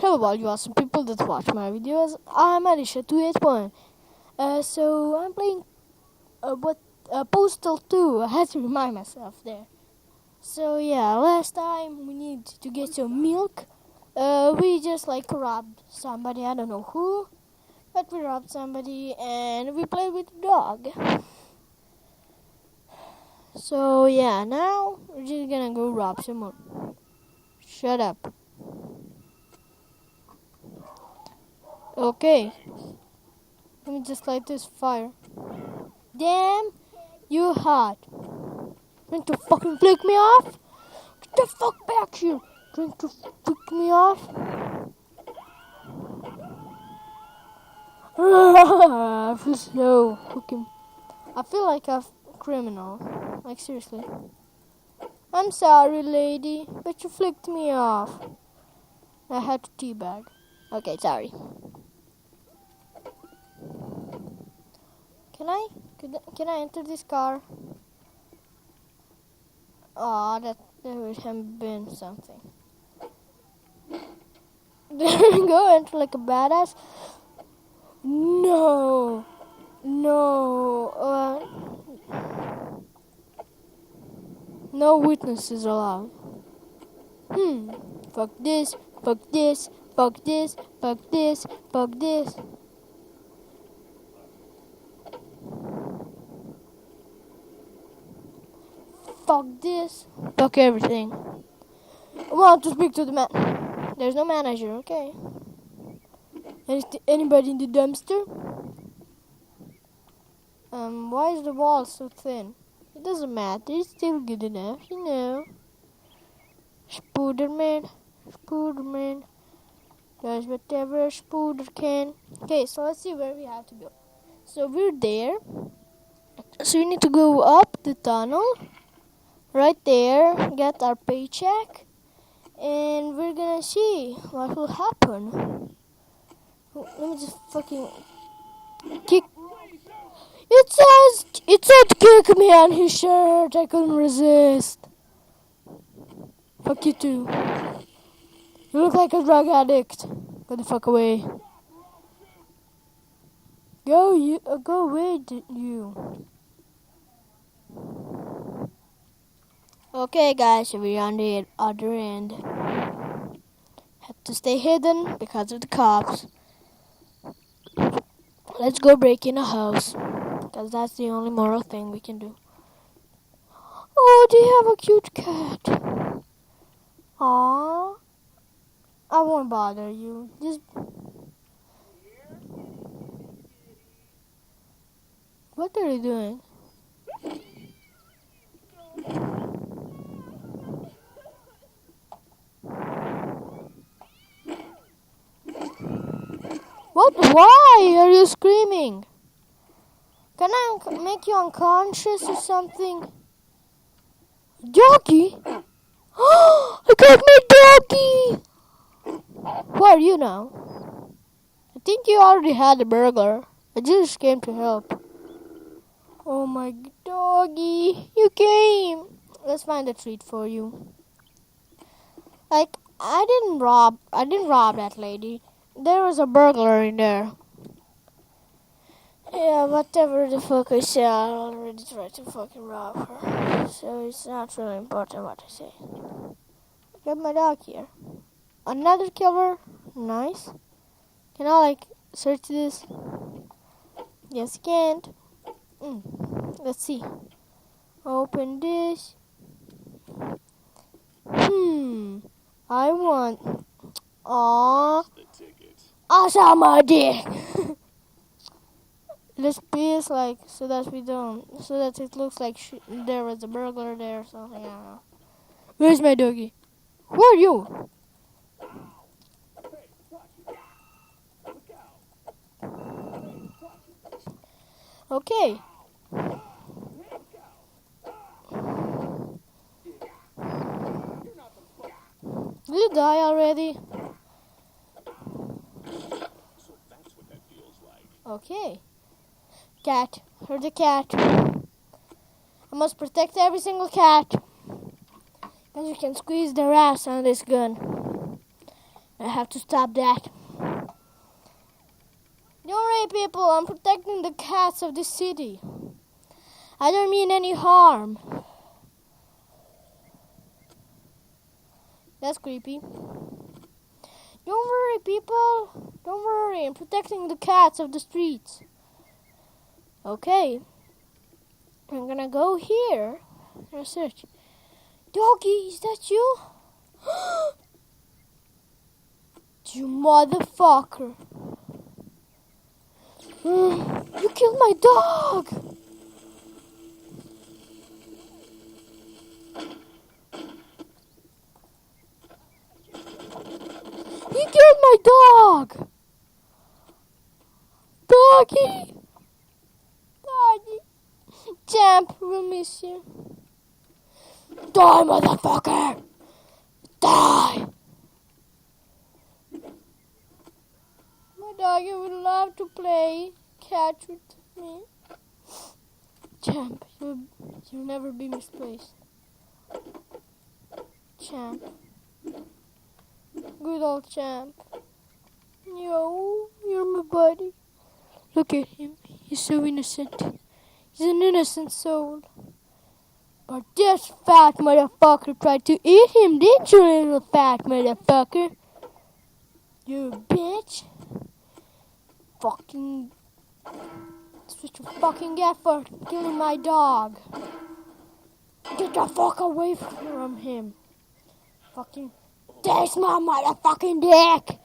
Hello all you awesome people that watch my videos. I'm Alicia281. So I'm playing Postal 2. I had to remind myself there. So yeah, last time we need to get some milk. We just like robbed somebody, I don't know who, but we robbed somebody and we played with the dog. So yeah, now we're just gonna go rob someone. Shut up. Okay. Let me just light this fire. Damn, you hot. Trying to fucking flick me off? Get the fuck back here. Trying to flick me off? I feel so fucking... I feel like a criminal. Like seriously. I'm sorry, lady, but you flicked me off. I had to teabag. Okay, sorry. Can I enter this car? Aw, that would have been something. There we go, enter like a badass. No. No witnesses allowed. Fuck this, fuck this, fuck this, fuck this, fuck this. Fuck this. Fuck everything. I want to speak to the man. There's no manager, okay. Anybody in the dumpster? Why is the wall so thin? It doesn't matter, it's still good enough, you know. Spooderman does whatever a spooder can. Okay, so let's see where we have to go. So we're there. So we need to go up the tunnel. Right there, get our paycheck. And we're gonna see what will happen. Let me just fucking kick. It said kick me on his shirt. I couldn't resist. Fuck you too. You look like a drug addict. Get the fuck away. Go away, you. Okay, guys, so we're on the other end. Have to stay hidden because of the cops. Let's go break in a house, because that's the only moral thing we can do. Oh, do you have a cute cat? Aww. I won't bother you. Just... What are you doing? What? Why are you screaming? Can I make you unconscious or something? Doggy? I got my doggy! Who are you now? I think you already had a burglar. I just came to help. Oh my doggy, you came! Let's find a treat for you. Like, I didn't rob that lady. There was a burglar in there. Yeah, whatever the fuck I say, I already tried to fucking rob her. So it's not really important what I say. I got my dog here. Another killer? Nice. Can I, like, search this? Yes, I can't. Let's see. Open this. I want... Aww. I saw my dick. Let's be like so that it looks like there was a burglar there or something. I don't know. Where's my doggy? Who are you? Okay. Did you die already? Okay. Cat. Heard the cat. I must protect every single cat. Because you can squeeze their ass on this gun. I have to stop that. Don't worry, people. I'm protecting the cats of this city. I don't mean any harm. That's creepy. Don't worry, people. Don't worry. I'm protecting the cats of the streets. Okay. I'm gonna go here and search. Doggy, is that you? You motherfucker. You killed my dog. He killed my dog. Doggy. Doggy. Champ, we'll miss you. Die, motherfucker. Die. My doggy would love to play catch with me. Champ, you'll never be misplaced. Champ. Good old Champ. Yo, you're my buddy. Look at him. He's so innocent. He's an innocent soul. But this fat motherfucker tried to eat him, didn't you, little fat motherfucker? You bitch. Fucking... That's what you fucking get for killing my dog. Get the fuck away from him. Fucking... Taste my motherfucking dick.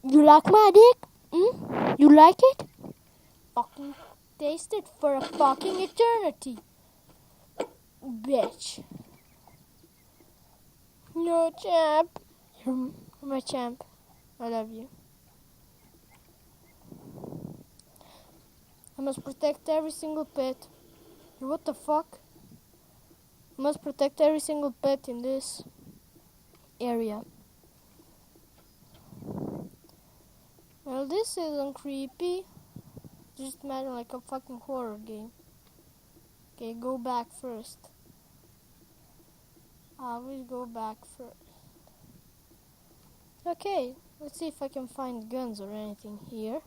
You like my dick? You like it? Fucking taste it for a fucking eternity. Bitch. No, Champ. You're my champ. I love you. I must protect every single pet. What the fuck? I must protect every single pet in this area. Well, this isn't creepy. Just imagine like a fucking horror game. Okay, go back first. I always go back first. Okay, let's see if I can find guns or anything here.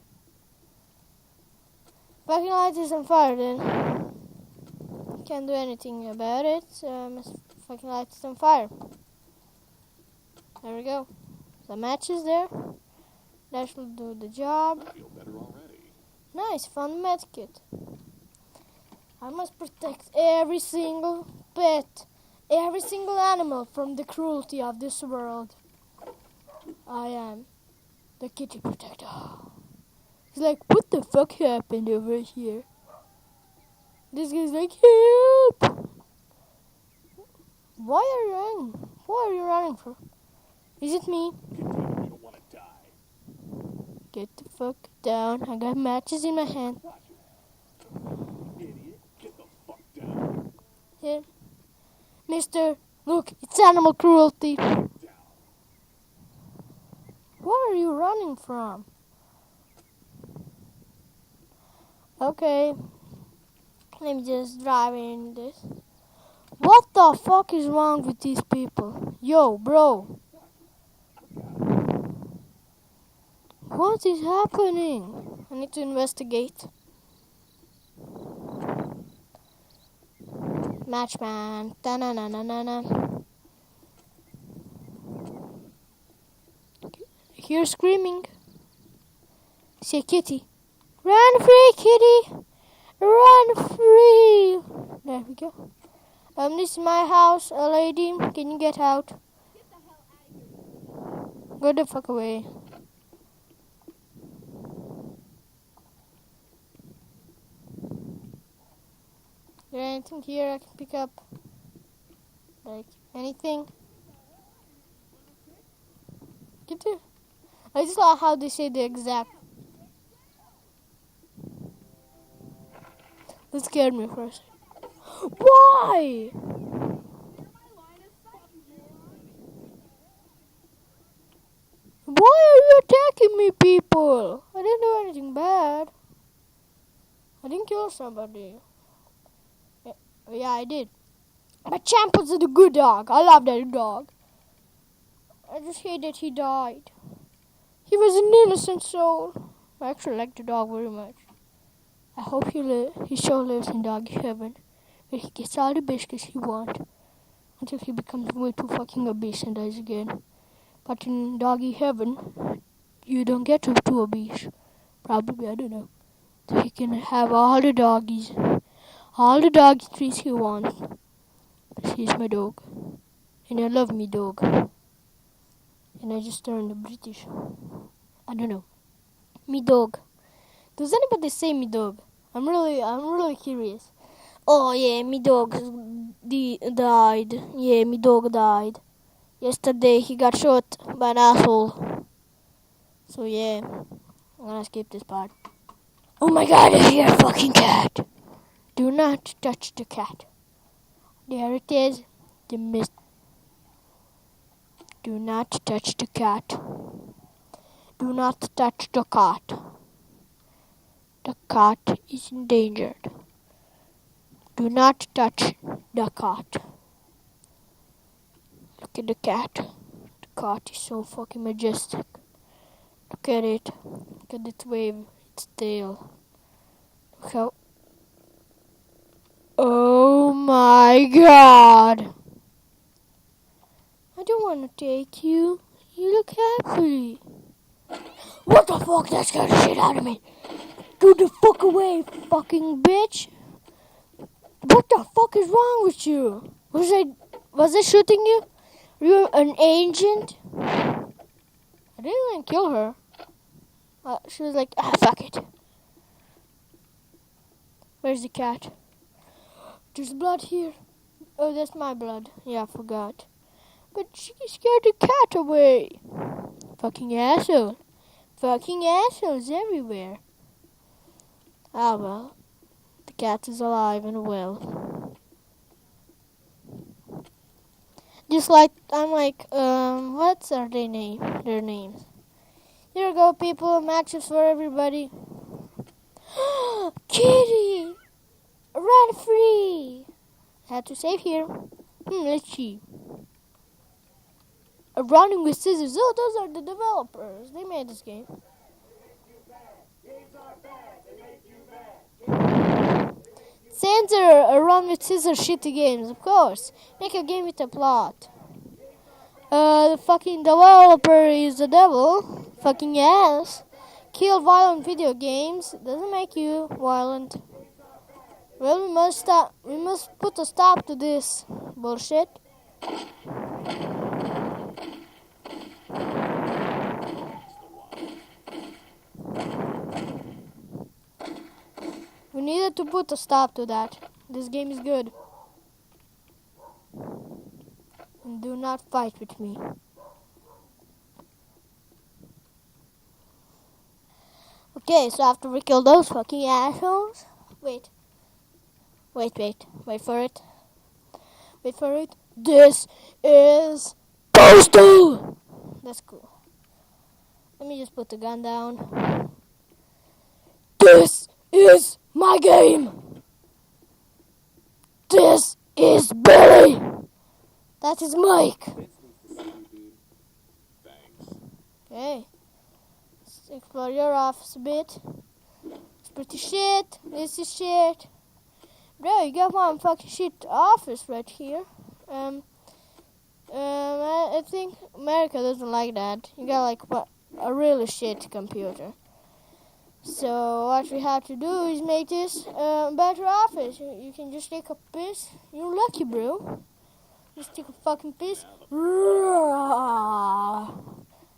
Fucking light is on fire then. Can't do anything about it. Fucking light is on fire. There we go. The match is there. That should do the job. I feel better already. Nice, found med kit. I must protect every single pet, every single animal from the cruelty of this world. I am the kitty protector. He's like, what the fuck happened over here? This guy's like, help! Why are you running? Who are you running for? Is it me? You don't want to die. Get the fuck down. I got matches in my hand. Watch it. Idiot. Get the fuck down. Here. Mister, look, it's animal cruelty. Down. Where are you running from? Okay. Let me just drive in this. What the fuck is wrong with these people? Yo, bro. What is happening? I need to investigate. Matchman. Da-na-na-na-na-na. Hear screaming. See a kitty. Run free, kitty! Run free! There we go. This is my house, lady. Can you get out? Get the hell out of here. Go the fuck away. Is there anything here I can pick up? Like anything? Get there. I just saw how they say the exact. That scared me for a second. Why? Why are you attacking me, people? I didn't do anything bad. I didn't kill somebody. Yeah, I did. But Champ was the good dog. I love that dog. I just hate that he died. He was an innocent soul. I actually like the dog very much. I hope he still lives in doggy heaven, where he gets all the biscuits he wants until he becomes way too fucking obese and dies again. But in doggy heaven, you don't get too obese. Probably, I don't know. So he can have all the doggy treats he wants. He's my dog. And I love me dog. And I just turned British. I don't know. Me dog. Does anybody say me dog? I'm really curious. Oh yeah, me dog died. Yeah, me dog died. Yesterday he got shot by an asshole. So yeah, I'm gonna skip this part. Oh my god, I hear a fucking cat. Do not touch the cat. There it is. The mist. Do not touch the cat. Do not touch the cat. The cat is endangered. Do not touch the cat. Look at the cat. The cat is so fucking majestic. Look at it. Look at it wave its tail. Look how... Oh my god! I don't want to take you. You look happy. What the fuck? That scared the shit out of me. Get the fuck away, fucking bitch. What the fuck is wrong with you? Was I shooting you? You're an agent? I didn't even kill her. She was like, fuck it. Where's the cat? There's blood here. Oh, that's my blood. Yeah, I forgot. But she scared the cat away. Fucking asshole. Fucking assholes everywhere. Ah, well. The cat is alive and well. Just like, I'm like, what's their names? Here we go, people. Matches for everybody. Kitty! Run free! Had to save here. Let's see. Running with scissors. Oh, those are the developers. They made this game. Censor run with scissors shitty games, of course. Make a game with a plot. The fucking developer is the devil. Fucking ass. Kill violent video games. Doesn't make you violent. Well, we must put a stop to this bullshit. We needed to put a stop to that. This game is good. And do not fight with me. Okay, so after we kill those fucking assholes... Wait for it. Wait for it. This is Postal! That's cool. Let me just put the gun down. This is my game! This is Billy! That is Mike! Thanks. Okay. Let's explore your office a bit. It's pretty shit. This is shit. Bro, you got one fucking shit office right here. I think America doesn't like that. You got like a really shit computer. So what we have to do is make this a better office. You can just take a piss. You're lucky, bro. Just take a fucking piss. Ah,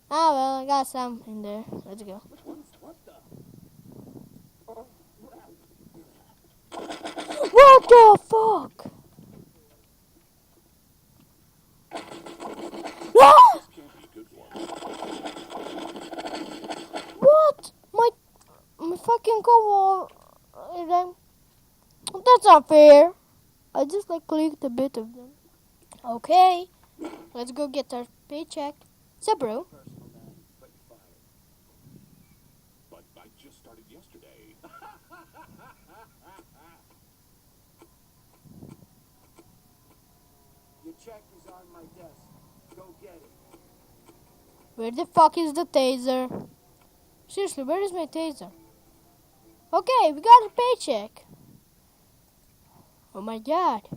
well, I got some in there. Let's go. What the? What the fuck? Ah! Can't be good for What? My fucking cover. That's not fair. I just like clicked a bit of them. Okay, let's go get our paycheck. So, bro. personal man, but you're fired. But I just started yesterday. Your check is on my desk. Go get it. Where the fuck is the taser? Seriously, where is my taser? Okay, we got a paycheck. Oh my god.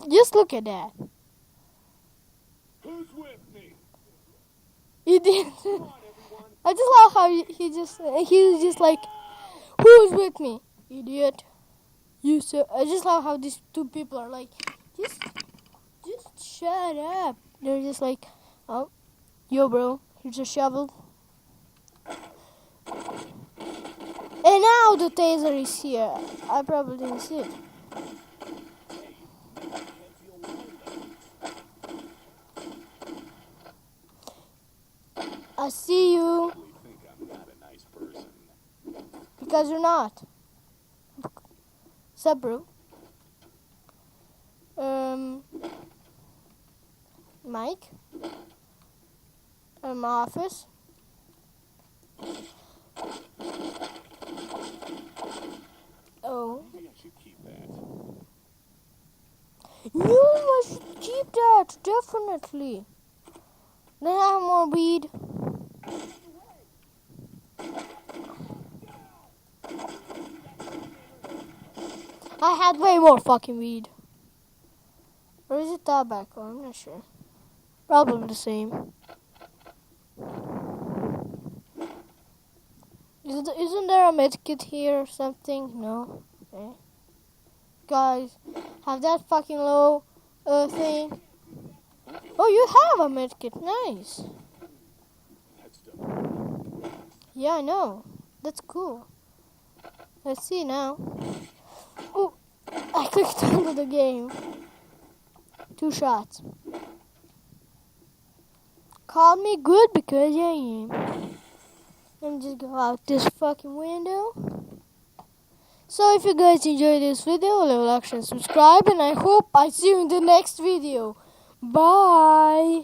Just look at that. Who's with me? Idiot. Come on, everyone. I just love how he's just like, who's with me? Idiot. You so I just love how these two people are like, just shut up. They're just like, oh, yo bro, here's a shovel. And now the taser is here. I probably didn't see it. I see you. You think I'm not a nice person? Because you're not. Sup, bro? Mike? Office? Oh. Maybe I should keep that. You must keep that, definitely. Then I have more weed. I had way more fucking weed. Or is it tobacco? I'm not sure. Probably the same. Isn't there a medkit here or something? No. Okay. Guys, have that fucking low thing. Oh, you have a medkit. Nice. That stuff. Yeah, I know. That's cool. Let's see now. Oh, I clicked onto the game. 2 shots. Call me good because I am. Let me just go out this fucking window. So if you guys enjoyed this video, leave a like and subscribe, and I hope I see you in the next video. Bye.